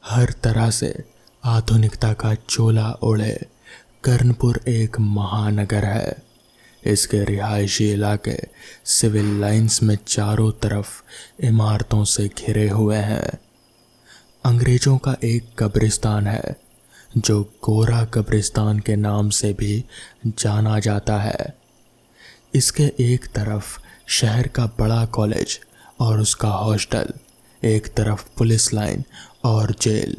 हर तरह से आधुनिकता का चोला ओढ़े कर्णपुर एक महानगर है। इसके रिहायशी इलाके सिविल लाइंस में चारों तरफ इमारतों से घिरे हुए हैं। अंग्रेजों का एक कब्रिस्तान है जो गोरा कब्रिस्तान के नाम से भी जाना जाता है। इसके एक तरफ शहर का बड़ा कॉलेज और उसका हॉस्टल, एक तरफ पुलिस लाइन और जेल,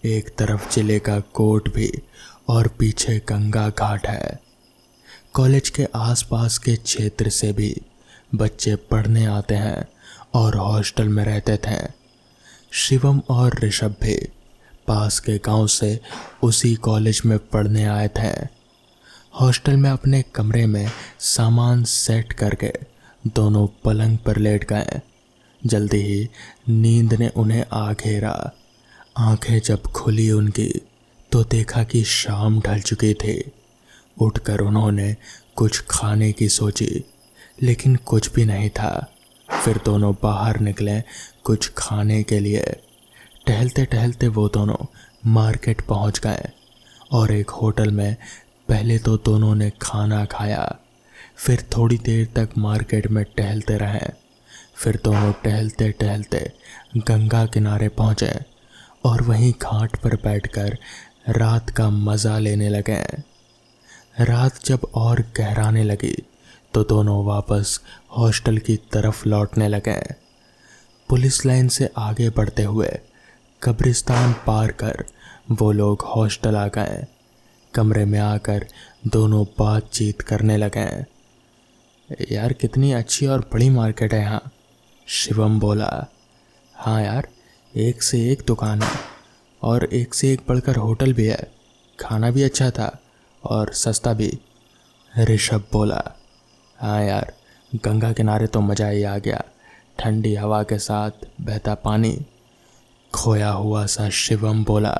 एक तरफ जिले का कोर्ट भी और पीछे गंगा घाट है। कॉलेज के आसपास के क्षेत्र से भी बच्चे पढ़ने आते हैं और हॉस्टल में रहते थे। शिवम और ऋषभ भी पास के गांव से उसी कॉलेज में पढ़ने आए थे। हॉस्टल में अपने कमरे में सामान सेट करके दोनों पलंग पर लेट गए। जल्दी ही नींद ने उन्हें आ घेरा। आंखें जब खुली उनकी तो देखा कि शाम ढल चुकी थी। उठकर उन्होंने कुछ खाने की सोची, लेकिन कुछ भी नहीं था। फिर दोनों बाहर निकले कुछ खाने के लिए। टहलते टहलते वो दोनों मार्केट पहुंच गए और एक होटल में पहले तो दोनों ने खाना खाया। फिर थोड़ी देर तक मार्केट में टहलते रहे। फिर दोनों टहलते टहलते गंगा किनारे पहुंचे और वहीं घाट पर बैठकर रात का मज़ा लेने लगे। रात जब और गहराने लगी तो दोनों वापस हॉस्टल की तरफ लौटने लगे। पुलिस लाइन से आगे बढ़ते हुए कब्रिस्तान पार कर वो लोग हॉस्टल आ गए। कमरे में आकर दोनों बातचीत करने लगे। यार कितनी अच्छी और बड़ी मार्केट है यहाँ, शिवम बोला। हाँ यार, एक से एक दुकान है और एक से एक बढ़कर होटल भी है। खाना भी अच्छा था और सस्ता भी, ऋषभ बोला। हाँ यार, गंगा किनारे तो मज़ा ही आ गया। ठंडी हवा के साथ बहता पानी, खोया हुआ सा शिवम बोला।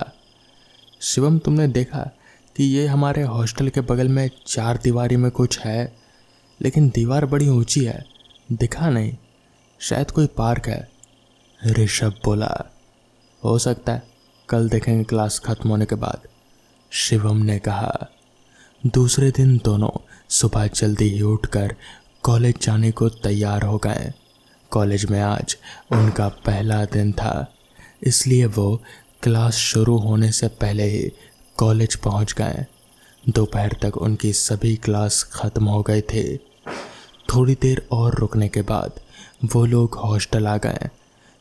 शिवम, तुमने देखा कि ये हमारे हॉस्टल के बगल में 4 दीवारी में कुछ है, लेकिन दीवार बड़ी ऊंची है, दिखा नहीं। शायद कोई पार्क है, ऋषभ बोला। हो सकता है, कल देखेंगे क्लास खत्म होने के बाद, शिवम ने कहा। दूसरे दिन दोनों सुबह जल्दी ही उठकर कॉलेज जाने को तैयार हो गए। कॉलेज में आज उनका पहला दिन था, इसलिए वो क्लास शुरू होने से पहले ही कॉलेज पहुंच गए। दोपहर तक उनकी सभी क्लास ख़त्म हो गए थे। थोड़ी देर और रुकने के बाद वो लोग हॉस्टल आ गए।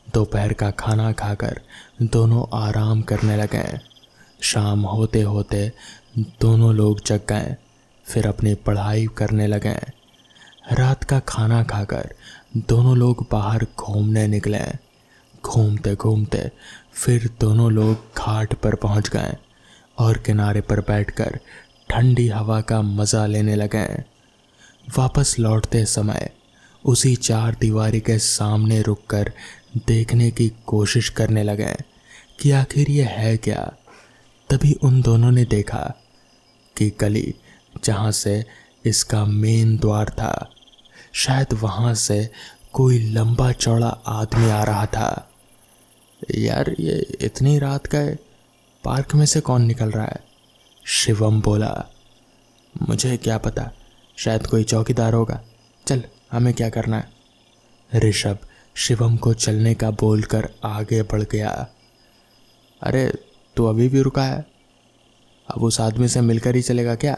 दोपहर का खाना खाकर दोनों आराम करने लगे। शाम होते होते दोनों लोग जग गए, फिर अपनी पढ़ाई करने लगे। रात का खाना खाकर दोनों लोग बाहर घूमने निकले। घूमते घूमते फिर दोनों लोग घाट पर पहुंच गए और किनारे पर बैठकर ठंडी हवा का मज़ा लेने लगे। वापस लौटते समय उसी 4 दीवारी के सामने रुककर देखने की कोशिश करने लगे कि आखिर ये है क्या। तभी उन दोनों ने देखा कि गली जहाँ से इसका मेन द्वार था, शायद वहाँ से कोई लंबा चौड़ा आदमी आ रहा था। यार, ये इतनी रात का पार्क में से कौन निकल रहा है, शिवम बोला। मुझे क्या पता, शायद कोई चौकीदार होगा। चल, हमें क्या करना है, ऋषभ शिवम को चलने का बोलकर आगे बढ़ गया। अरे, तू अभी भी रुका है? अब उस आदमी से मिलकर ही चलेगा क्या?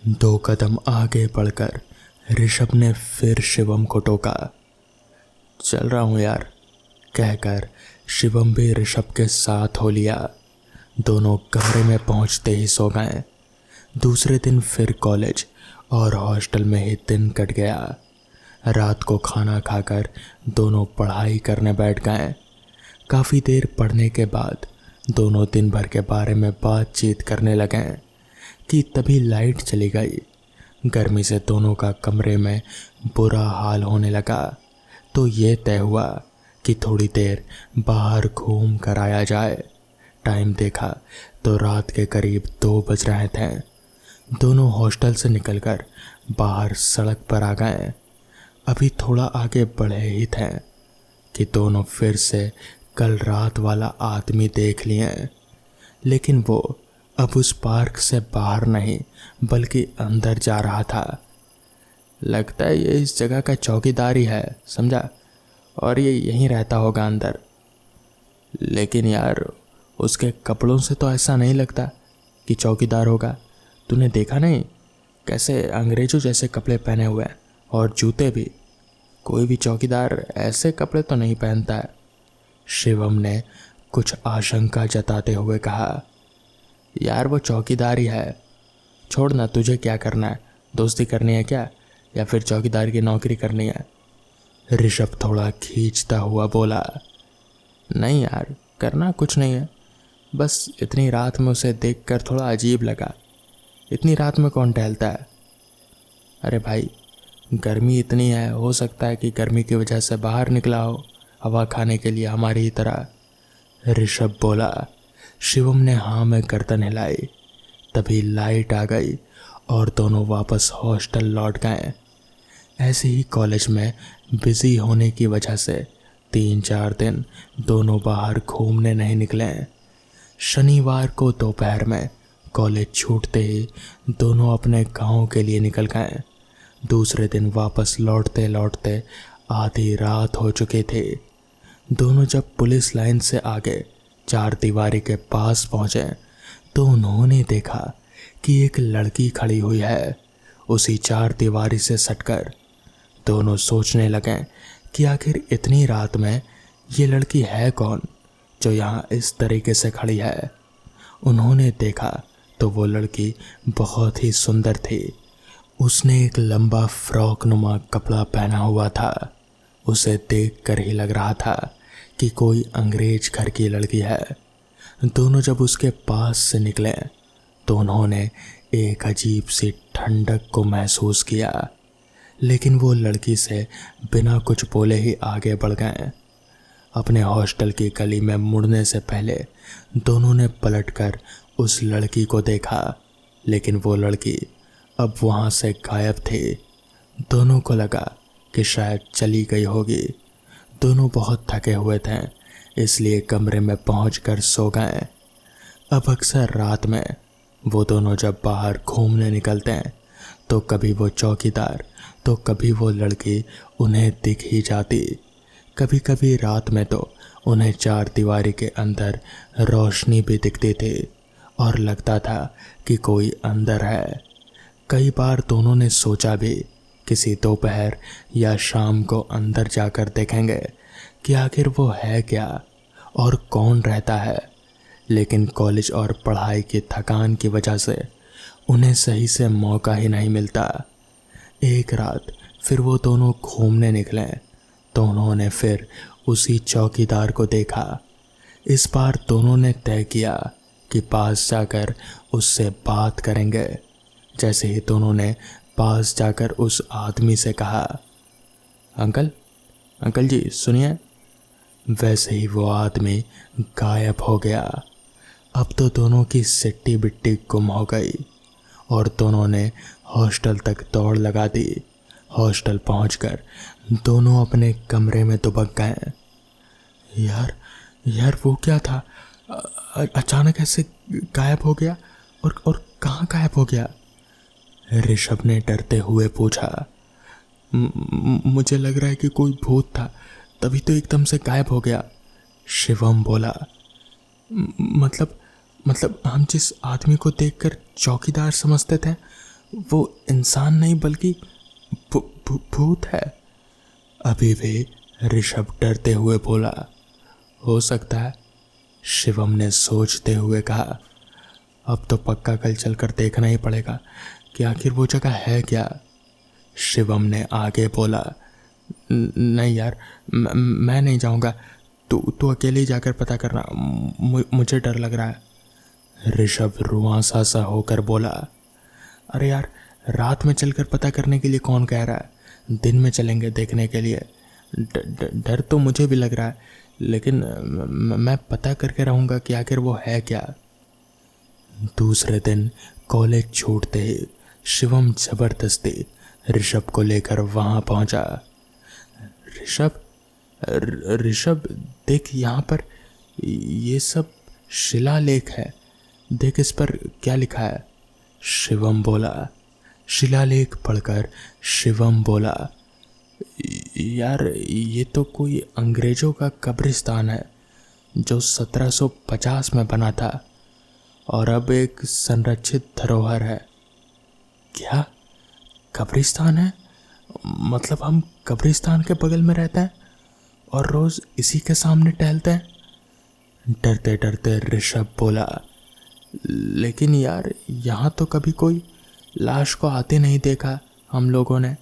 2 कदम आगे बढ़कर ऋषभ ने फिर शिवम को टोका। चल रहा हूँ यार, कहकर शिवम भी ऋषभ के साथ हो लिया। दोनों कमरे में पहुंचते ही सो गए। दूसरे दिन फिर कॉलेज और हॉस्टल में ही दिन कट गया। रात को खाना खाकर दोनों पढ़ाई करने बैठ गए। काफ़ी देर पढ़ने के बाद दोनों दिन भर के बारे में बातचीत करने लगे कि तभी लाइट चली गई। गर्मी से दोनों का कमरे में बुरा हाल होने लगा, तो ये तय हुआ कि थोड़ी देर बाहर घूम कर आया जाए। टाइम देखा तो रात के करीब 2 बज रहे थे। दोनों हॉस्टल से निकलकर बाहर सड़क पर आ गए। अभी थोड़ा आगे बढ़े ही थे कि दोनों फिर से कल रात वाला आदमी देख लिए, लेकिन वो अब उस पार्क से बाहर नहीं बल्कि अंदर जा रहा था। लगता है ये इस जगह का चौकीदार ही है, समझा, और ये यहीं रहता होगा अंदर। लेकिन यार उसके कपड़ों से तो ऐसा नहीं लगता कि चौकीदार होगा। तूने देखा नहीं कैसे अंग्रेजों जैसे कपड़े पहने हुए हैं, और जूते भी। कोई भी चौकीदार ऐसे कपड़े तो नहीं पहनता है। शिवम ने कुछ आशंका जताते हुए कहा। यार वो चौकीदार ही है, छोड़ ना, तुझे क्या करना है, दोस्ती करनी है क्या, या फिर चौकीदार की नौकरी करनी है? ऋषभ थोड़ा खींचता हुआ बोला। नहीं यार, करना कुछ नहीं है, बस इतनी रात में उसे देखकर थोड़ा अजीब लगा। इतनी रात में कौन टहलता है? अरे भाई, गर्मी इतनी है, हो सकता है कि गर्मी की वजह से बाहर निकला हो हवा खाने के लिए हमारी ही तरह, ऋषभ बोला। शिवम ने हाँ में गर्दन हिलाई। तभी लाइट आ गई और दोनों वापस हॉस्टल लौट गए। ऐसे ही कॉलेज में बिजी होने की वजह से 3-4 दिन दोनों बाहर घूमने नहीं निकले। शनिवार को दोपहर में कॉलेज छूटते ही दोनों अपने गांव के लिए निकल गए। दूसरे दिन वापस लौटते लौटते आधी रात हो चुकी थी। दोनों जब पुलिस लाइन से आगे 4 दीवारी के पास पहुंचे तो उन्होंने देखा कि एक लड़की खड़ी हुई है उसी 4 दीवारी से सटकर। दोनों सोचने लगे कि आखिर इतनी रात में ये लड़की है कौन जो यहाँ इस तरीके से खड़ी है। उन्होंने देखा तो वो लड़की बहुत ही सुंदर थी। उसने एक लंबा फ्रॉक नुमा कपड़ा पहना हुआ था। उसे देखकर ही लग रहा था कि कोई अंग्रेज घर की लड़की है। दोनों जब उसके पास से निकले तो उन्होंने एक अजीब सी ठंडक को महसूस किया, लेकिन वो लड़की से बिना कुछ बोले ही आगे बढ़ गए। अपने हॉस्टल की गली में मुड़ने से पहले दोनों ने पलटकर उस लड़की को देखा, लेकिन वो लड़की अब वहाँ से गायब थी। दोनों को लगा कि शायद चली गई होगी। दोनों बहुत थके हुए थे, इसलिए कमरे में पहुंचकर सो गए। अब अक्सर रात में वो दोनों जब बाहर घूमने निकलते हैं तो कभी वो चौकीदार तो कभी वो लड़की उन्हें दिख ही जाती। कभी कभी रात में तो उन्हें 4 दीवारी के अंदर रोशनी भी दिखती थी और लगता था कि कोई अंदर है। कई बार दोनों ने सोचा भी किसी दोपहर या शाम को अंदर जाकर देखेंगे कि आखिर वो है क्या और कौन रहता है, लेकिन कॉलेज और पढ़ाई की थकान की वजह से उन्हें सही से मौका ही नहीं मिलता। एक रात फिर वो दोनों घूमने निकले तो उन्होंने फिर उसी चौकीदार को देखा। इस बार दोनों ने तय किया कि पास जाकर उससे बात करेंगे। जैसे ही दोनों ने पास जाकर उस आदमी से कहा, अंकल अंकल जी सुनिए, वैसे ही वो आदमी गायब हो गया। अब तो दोनों की सिट्टी बिट्टी गुम हो गई और दोनों ने हॉस्टल तक दौड़ लगा दी। हॉस्टल पहुंचकर दोनों अपने कमरे में दुबक गए। यार वो क्या था? अचानक ऐसे गायब हो गया और कहाँ गायब हो गया? ऋषभ ने डरते हुए पूछा। मुझे लग रहा है कि कोई भूत था, तभी तो एकदम से गायब हो गया, शिवम बोला। मतलब हम जिस आदमी को देखकर चौकीदार समझते थे वो इंसान नहीं बल्कि भूत है। अभी भी ऋषभ डरते हुए बोला। हो सकता है, शिवम ने सोचते हुए कहा। अब तो पक्का कल चलकर देखना ही पड़ेगा कि आखिर वो जगह है क्या। शिवम ने आगे बोला। नहीं यार, मैं नहीं जाऊंगा, तू अकेले ही जाकर पता करना, मुझे डर लग रहा है, ऋषभ रुआंसा सा होकर बोला। अरे यार, रात में चलकर पता करने के लिए कौन कह रहा है, दिन में चलेंगे देखने के लिए। डर तो मुझे भी लग रहा है, लेकिन मैं पता करके रहूँगा कि आखिर वो है क्या। दूसरे दिन कॉलेज छूटते ही शिवम जबरदस्ती ऋषभ को लेकर वहाँ पहुँचा। ऋषभ, देख यहाँ पर ये सब शिलालेख है, देख इस पर क्या लिखा है। शिवम बोला। शिलालेख पढ़कर शिवम बोला, यार ये तो कोई अंग्रेजों का कब्रिस्तान है जो 1750 में बना था और अब एक संरक्षित धरोहर है। क्या कब्रिस्तान है? मतलब हम कब्रिस्तान के बगल में रहते हैं और रोज इसी के सामने टहलते हैं? डरते डरते ऋषभ बोला, लेकिन यार यहाँ तो कभी कोई लाश को आते नहीं देखा हम लोगों ने।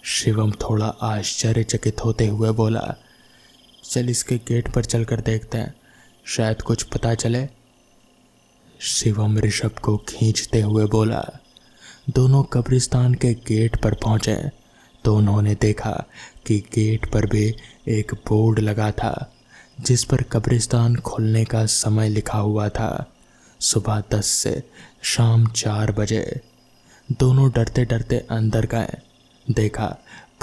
शिवम थोड़ा आश्चर्यचकित होते हुए बोला, चल इसके गेट पर चलकर देखते हैं, शायद कुछ पता चले। शिवम ऋषभ को खींचते हुए बोला। दोनों कब्रिस्तान के गेट पर पहुंचे तो उन्होंने देखा कि गेट पर भी एक बोर्ड लगा था जिस पर कब्रिस्तान खुलने का समय लिखा हुआ था, सुबह 10 से शाम 4 बजे। दोनों डरते डरते अंदर गए। देखा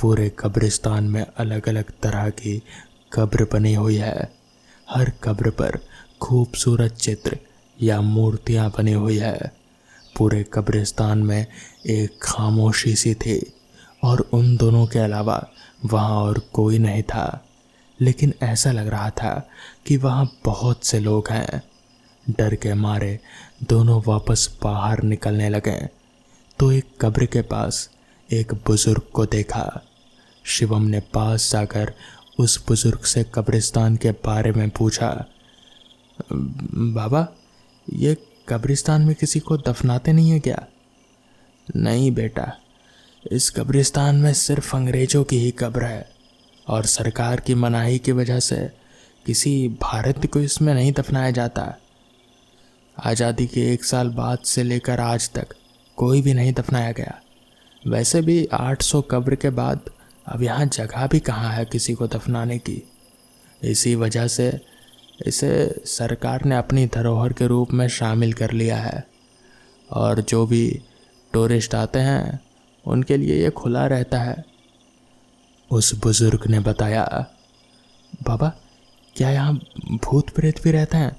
पूरे कब्रिस्तान में अलग अलग तरह की कब्र बनी हुई है। हर कब्र पर खूबसूरत चित्र या मूर्तियां बनी हुई है। पूरे कब्रिस्तान में एक खामोशी सी थी और उन दोनों के अलावा वहाँ और कोई नहीं था, लेकिन ऐसा लग रहा था कि वहाँ बहुत से लोग हैं। डर के मारे दोनों वापस बाहर निकलने लगे तो एक कब्र के पास एक बुजुर्ग को देखा। शिवम ने पास जाकर उस बुजुर्ग से कब्रिस्तान के बारे में पूछा, बाबा ये कब्रिस्तान में किसी को दफनाते नहीं है क्या? नहीं बेटा, इस कब्रिस्तान में सिर्फ अंग्रेजों की ही कब्र है और सरकार की मनाही की वजह से किसी भारतीय को इसमें नहीं दफनाया जाता। आज़ादी के 1 साल बाद से लेकर आज तक कोई भी नहीं दफनाया गया। वैसे भी 800 कब्र के बाद अब यहाँ जगह भी कहाँ है किसी को दफनाने की। इसी वजह से इसे सरकार ने अपनी धरोहर के रूप में शामिल कर लिया है और जो भी टूरिस्ट आते हैं उनके लिए ये खुला रहता है। उस बुजुर्ग ने बताया, बाबा क्या यहाँ भूत प्रेत भी रहते हैं?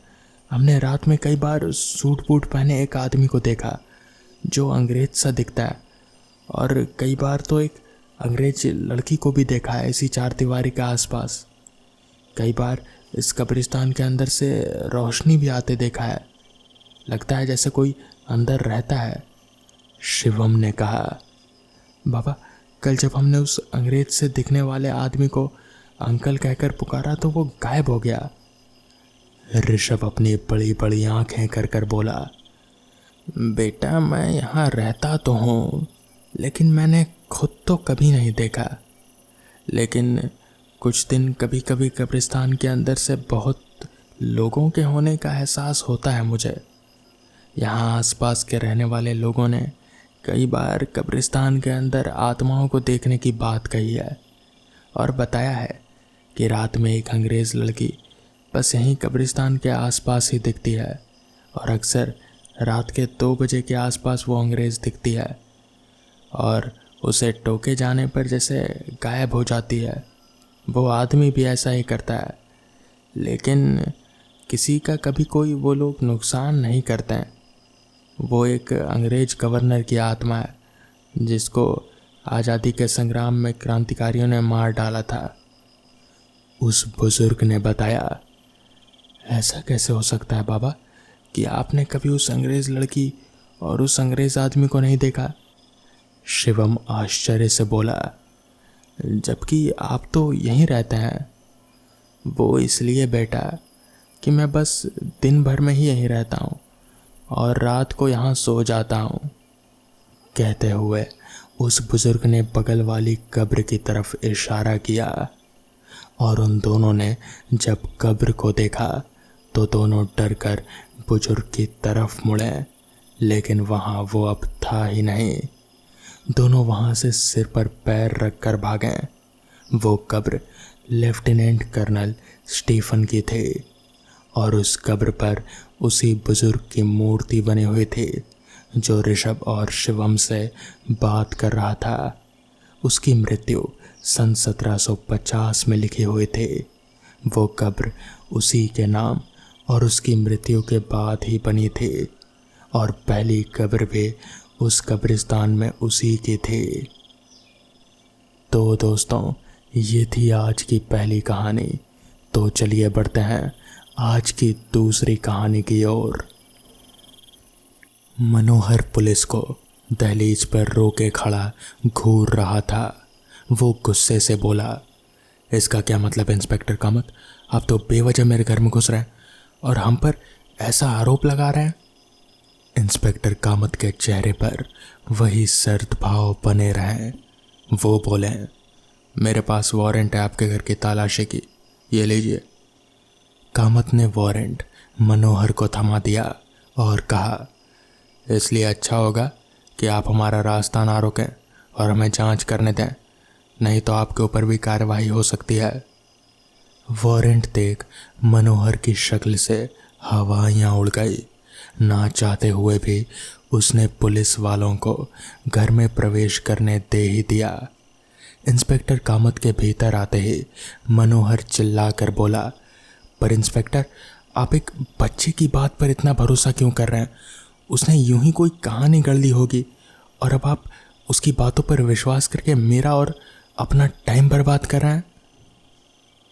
हमने रात में कई बार सूट बूट पहने एक आदमी को देखा जो अंग्रेज सा दिखता है, और कई बार तो एक अंग्रेज लड़की को भी देखा है इसी 4 दीवारी के आसपास। कई बार इस कब्रिस्तान के अंदर से रोशनी भी आते देखा है, लगता है जैसे कोई अंदर रहता है। शिवम ने कहा, बाबा कल जब हमने उस अंग्रेज से दिखने वाले आदमी को अंकल कहकर पुकारा तो वो गायब हो गया। ऋषभ अपनी बड़ी बड़ी आंखें कर कर बोला, बेटा मैं यहाँ रहता तो हूँ लेकिन मैंने खुद तो कभी नहीं देखा, लेकिन कुछ दिन कभी कभी कब्रिस्तान के अंदर से बहुत लोगों के होने का एहसास होता है मुझे। यहाँ आसपास के रहने वाले लोगों ने कई बार कब्रिस्तान के अंदर आत्माओं को देखने की बात कही है और बताया है कि रात में एक अंग्रेज़ लड़की बस यहीं कब्रिस्तान के आसपास ही दिखती है और अक्सर रात के 2 बजे के आसपास वो अंग्रेज़ दिखती है और उसे टोके जाने पर जैसे गायब हो जाती है। वो आदमी भी ऐसा ही करता है, लेकिन किसी का कभी कोई वो लोग नुकसान नहीं करते हैं। वो एक अंग्रेज गवर्नर की आत्मा है जिसको आज़ादी के संग्राम में क्रांतिकारियों ने मार डाला था। उस बुजुर्ग ने बताया, ऐसा कैसे हो सकता है बाबा कि आपने कभी उस अंग्रेज़ लड़की और उस अंग्रेज़ आदमी को नहीं देखा? शिवम आश्चर्य से बोला, जबकि आप तो यहीं रहते हैं। वो इसलिए बेटा कि मैं बस दिन भर में ही यहीं रहता हूँ और रात को यहाँ सो जाता हूँ। कहते हुए उस बुजुर्ग ने बगल वाली कब्र की तरफ इशारा किया और उन दोनों ने जब कब्र को देखा तो दोनों डरकर बुजुर्ग की तरफ मुड़े, लेकिन वहाँ वो अब था ही नहीं। दोनों वहाँ से सिर पर पैर रखकर भागे। वो कब्र लेफ्टिनेंट कर्नल स्टीफन की थी और उस कब्र पर उसी बुजुर्ग की मूर्ति बनी हुई थी जो ऋषभ और शिवम से बात कर रहा था। उसकी मृत्यु सन 1750 में लिखी हुई थी। वो कब्र उसी के नाम और उसकी मृत्यु के बाद ही बनी थी और पहली कब्र भी उस कब्रिस्तान में उसी की थी। तो दोस्तों, ये थी आज की पहली कहानी। तो चलिए बढ़ते हैं आज की दूसरी कहानी की ओर। मनोहर पुलिस को दहलीज पर रोके खड़ा घूर रहा था। वो गुस्से से बोला, इसका क्या मतलब इंस्पेक्टर कामत? आप तो बेवजह मेरे घर में घुस रहे हैं और हम पर ऐसा आरोप लगा रहे हैं। इंस्पेक्टर कामत के चेहरे पर वही सर्द भाव बने रहे। वो बोले, मेरे पास वारंट है आपके घर की तलाशी की, ये लीजिए। कामत ने वारंट मनोहर को थमा दिया और कहा, इसलिए अच्छा होगा कि आप हमारा रास्ता ना रोकें और हमें जांच करने दें, नहीं तो आपके ऊपर भी कार्रवाई हो सकती है। वारंट देख मनोहर की शक्ल से हवाइयाँ उड़ गई। ना चाहते हुए भी उसने पुलिस वालों को घर में प्रवेश करने दे ही दिया। इंस्पेक्टर कामत के भीतर आते ही मनोहर चिल्लाकर बोला, पर इंस्पेक्टर, आप एक बच्चे की बात पर इतना भरोसा क्यों कर रहे हैं? उसने यूं ही कोई कहानी गढ़ ली होगी और अब आप उसकी बातों पर विश्वास करके मेरा और अपना टाइम बर्बाद कर रहे हैं।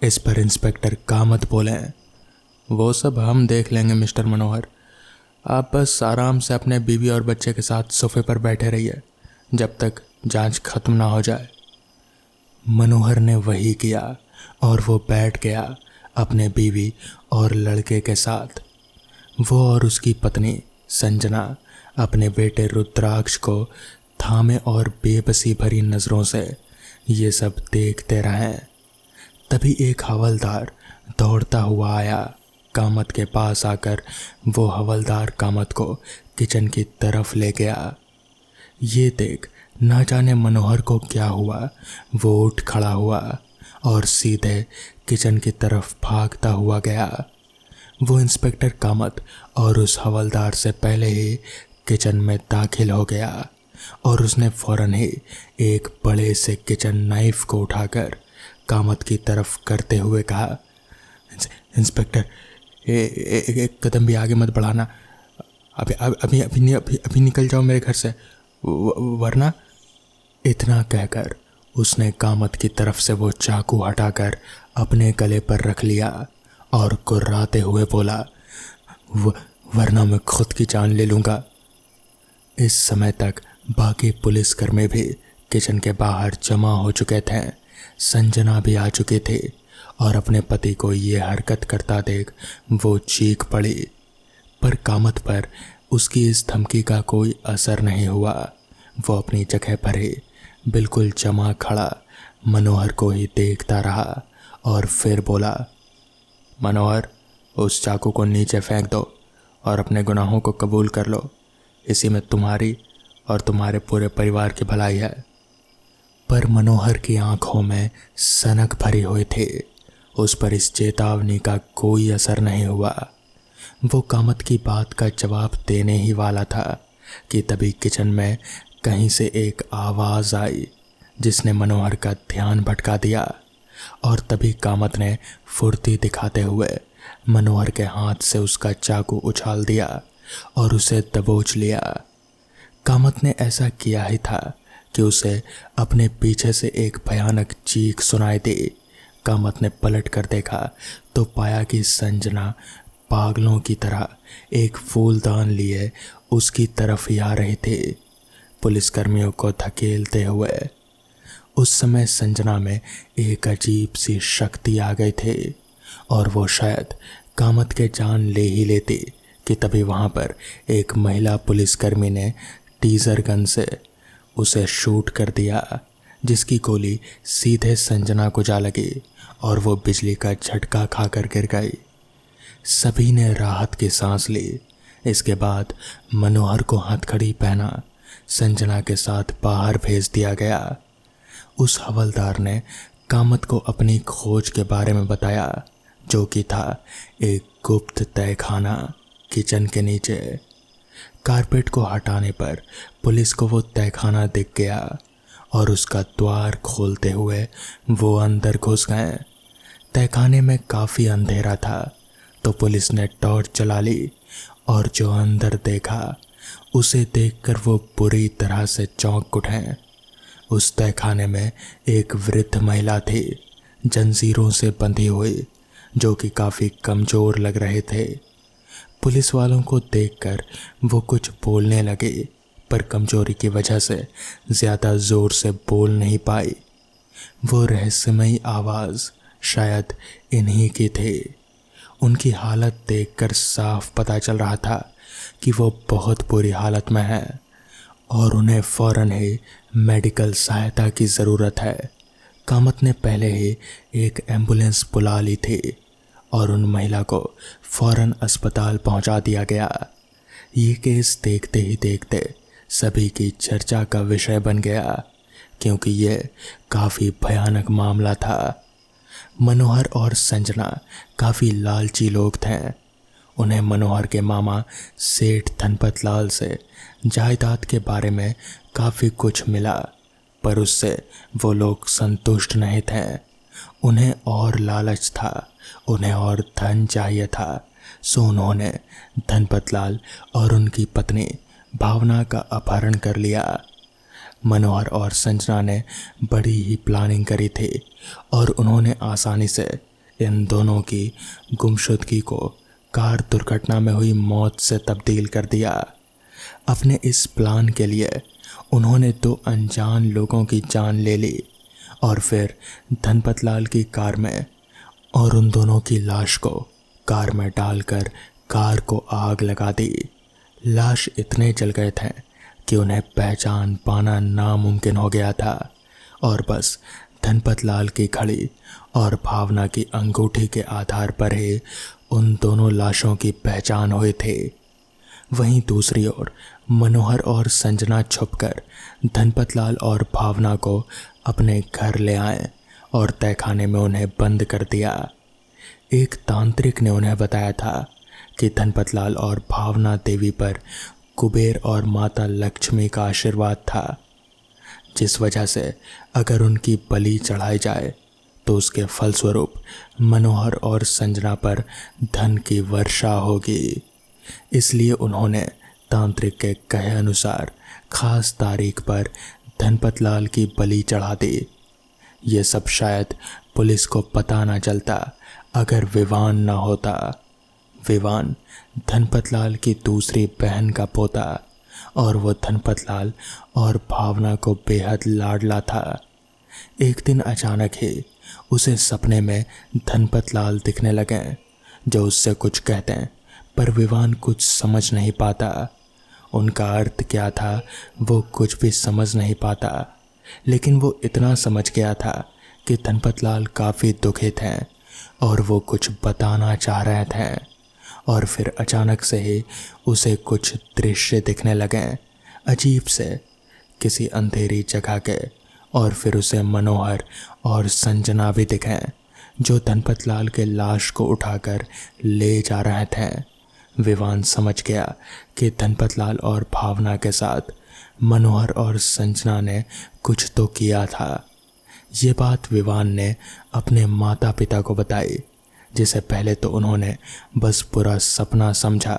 इस पर इंस्पेक्टर कामत बोले, वो सब हम देख लेंगे मिस्टर मनोहर, आप बस आराम से अपने बीवी और बच्चे के साथ सोफे पर बैठे रहिए जब तक जांच खत्म ना हो जाए। मनोहर ने वही किया और वो बैठ गया अपने बीवी और लड़के के साथ। वो और उसकी पत्नी संजना अपने बेटे रुद्राक्ष को थामे और बेबसी भरी नज़रों से ये सब देखते रहे। तभी एक हवलदार दौड़ता हुआ आया। कामत के पास आकर वो हवलदार कामत को किचन की तरफ ले गया। ये देख ना जाने मनोहर को क्या हुआ, वो उठ खड़ा हुआ और सीधे किचन की तरफ भागता हुआ गया। वो इंस्पेक्टर कामत और उस हवलदार से पहले ही किचन में दाखिल हो गया और उसने फौरन ही एक बड़े से किचन नाइफ को उठाकर कामत की तरफ करते हुए कहा, इंस्पेक्टर, एक कदम भी आगे मत बढ़ाना, अभी निकल जाओ मेरे घर से, वरना। इतना कहकर उसने कामत की तरफ से वो चाकू हटाकर अपने गले पर रख लिया और कुर्राते हुए बोला, वरना मैं खुद की जान ले लूँगा। इस समय तक बाकी पुलिसकर्मी भी किचन के बाहर जमा हो चुके थे। संजना भी आ चुकी थी और अपने पति को ये हरकत करता देख वो चीख पड़ी, पर कामत पर उसकी इस धमकी का कोई असर नहीं हुआ। वो अपनी जगह पर ही बिल्कुल जमा खड़ा मनोहर को ही देखता रहा और फिर बोला, मनोहर, उस चाकू को नीचे फेंक दो और अपने गुनाहों को कबूल कर लो। इसी में तुम्हारी और तुम्हारे पूरे परिवार की भलाई है। पर मनोहर की आंखों में सनक भरी हुई थी। उस पर इस चेतावनी का कोई असर नहीं हुआ। वो कामत की बात का जवाब देने ही वाला था कि तभी किचन में कहीं से एक आवाज़ आई जिसने मनोहर का ध्यान भटका दिया और तभी कामत ने फुर्ती दिखाते हुए मनोहर के हाथ से उसका चाकू उछाल दिया और उसे दबोच लिया। कामत ने ऐसा किया ही था कि उसे अपने पीछे से एक भयानक चीख सुनाई दी। कामत ने पलट कर देखा तो पाया कि संजना पागलों की तरह एक फूलदान लिए उसकी तरफ ही आ रही थी, पुलिसकर्मियों को धकेलते हुए। उस समय संजना में एक अजीब सी शक्ति आ गई थी और वो शायद कामत के जान ले ही लेती कि तभी वहाँ पर एक महिला पुलिसकर्मी ने टीजर गन से उसे शूट कर दिया, जिसकी गोली सीधे संजना को जा लगी और वो बिजली का झटका खाकर गिर गई। सभी ने राहत की सांस ली। इसके बाद मनोहर को हथकड़ी पहना संजना के साथ बाहर भेज दिया गया। उस हवलदार ने कामत को अपनी खोज के बारे में बताया, जो कि था एक गुप्त तहखाना किचन के नीचे। कारपेट को हटाने पर पुलिस को वो तहखाना दिख गया और उसका द्वार खोलते हुए वो अंदर घुस गए। तहखाने में काफ़ी अंधेरा था तो पुलिस ने टॉर्च जला ली और जो अंदर देखा उसे देखकर वो बुरी तरह से चौंक उठे। उस तहखाने में एक वृद्ध महिला थी, जंजीरों से बंधी हुई, जो कि काफ़ी कमज़ोर लग रहे थे। पुलिस वालों को देखकर वो कुछ बोलने लगे, पर कमजोरी की वजह से ज़्यादा ज़ोर से बोल नहीं पाई। वो रहस्यमयी आवाज़ शायद इन्हीं की थी। उनकी हालत देखकर साफ पता चल रहा था कि वो बहुत बुरी हालत में है और उन्हें फ़ौरन ही मेडिकल सहायता की ज़रूरत है। कामत ने पहले ही एक एम्बुलेंस बुला ली थी और उन महिला को फ़ौरन अस्पताल पहुंचा दिया गया। ये केस देखते ही देखते सभी की चर्चा का विषय बन गया, क्योंकि ये काफ़ी भयानक मामला था। मनोहर और संजना काफ़ी लालची लोग थे। उन्हें मनोहर के मामा सेठ धनपत लाल से जायदाद के बारे में काफ़ी कुछ मिला, पर उससे वो लोग संतुष्ट नहीं थे। उन्हें और लालच था, उन्हें और धन चाहिए था। सो उन्होंने धनपत लाल और उनकी पत्नी भावना का अपहरण कर लिया। मनोहर और संजना ने बड़ी ही प्लानिंग करी थी और उन्होंने आसानी से इन दोनों की गुमशुदगी को कार दुर्घटना में हुई मौत से तब्दील कर दिया। अपने इस प्लान के लिए उन्होंने 2 अनजान लोगों की जान ले ली और फिर धनपत लाल की कार में और उन दोनों की लाश को कार में डालकर कार को आग लगा दी। लाश इतने जल गए थे कि उन्हें पहचान पाना नामुमकिन हो गया था और बस धनपत लाल की घड़ी और भावना की अंगूठी के आधार पर ही उन दोनों लाशों की पहचान हुई थी। वहीं दूसरी ओर मनोहर और संजना छुपकर धनपत लाल और भावना को अपने घर ले आए और तहखाने में उन्हें बंद कर दिया। एक तांत्रिक ने उन्हें बताया था कि धनपत लाल और भावना देवी पर कुबेर और माता लक्ष्मी का आशीर्वाद था, जिस वजह से अगर उनकी बलि चढ़ाई जाए तो उसके फलस्वरूप मनोहर और संजना पर धन की वर्षा होगी। इसलिए उन्होंने तांत्रिक के कहे अनुसार खास तारीख पर धनपत लाल की बलि चढ़ा दी। ये सब शायद पुलिस को पता ना चलता अगर विवान ना होता। विवान धनपत लाल की दूसरी बहन का पोता और वो धनपत लाल और भावना को बेहद लाडला था। एक दिन अचानक ही उसे सपने में धनपत लाल दिखने लगे, जो उससे कुछ कहते हैं, पर विवान कुछ समझ नहीं पाता। उनका अर्थ क्या था वो कुछ भी समझ नहीं पाता, लेकिन वो इतना समझ गया था कि धनपत लाल काफ़ी दुखित हैं और वो कुछ बताना चाह रहे थे। और फिर अचानक से ही उसे कुछ दृश्य दिखने लगे, अजीब से, किसी अंधेरी जगह के। और फिर उसे मनोहर और संजना भी दिखे, जो धनपत लाल के लाश को उठाकर ले जा रहे थे। विवान समझ गया कि धनपत लाल और भावना के साथ मनोहर और संजना ने कुछ तो किया था। ये बात विवान ने अपने माता पिता को बताई, जिसे पहले तो उन्होंने बस बुरा सपना समझा,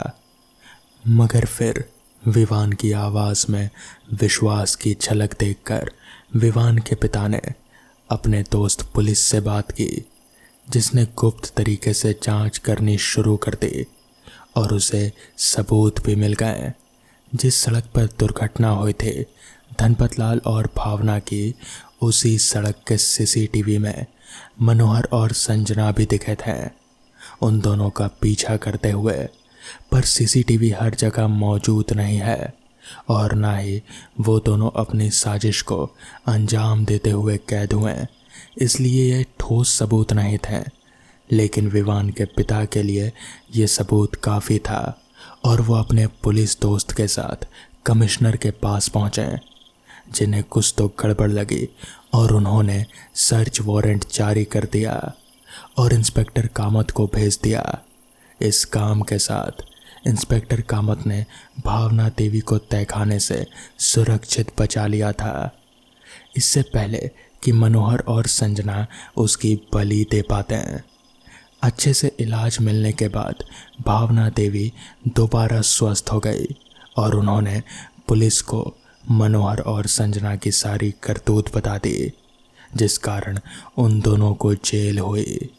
मगर फिर विवान की आवाज़ में विश्वास की झलक देखकर विवान के पिता ने अपने दोस्त पुलिस से बात की, जिसने गुप्त तरीके से जांच करनी शुरू कर दी और उसे सबूत भी मिल गए। जिस सड़क पर दुर्घटना हुई थी धनपत लाल और भावना की, उसी सड़क के सीसीटीवी में मनोहर और संजना भी दिखे थे, उन दोनों का पीछा करते हुए। पर सीसीटीवी हर जगह मौजूद नहीं है और ना ही वो दोनों अपनी साजिश को अंजाम देते हुए कैद हुए, इसलिए ये ठोस सबूत नहीं थे। लेकिन विवान के पिता के लिए ये सबूत काफ़ी था और वो अपने पुलिस दोस्त के साथ कमिश्नर के पास पहुँचे, जिन्हें कुछ तो गड़बड़ लगी और उन्होंने सर्च वारंट जारी कर दिया और इंस्पेक्टर कामत को भेज दिया। इस काम के साथ इंस्पेक्टर कामत ने भावना देवी को तहखाने से सुरक्षित बचा लिया था। इससे पहले कि मनोहर और संजना उसकी बलि दे पाते हैं। अच्छे से इलाज मिलने के बाद भावना देवी दोबारा स्वस्थ हो गई और उन्होंने पुलिस को मनोहर और संजना की सारी करतूत बता दी, जिस कारण उन दोनों को जेल हुई।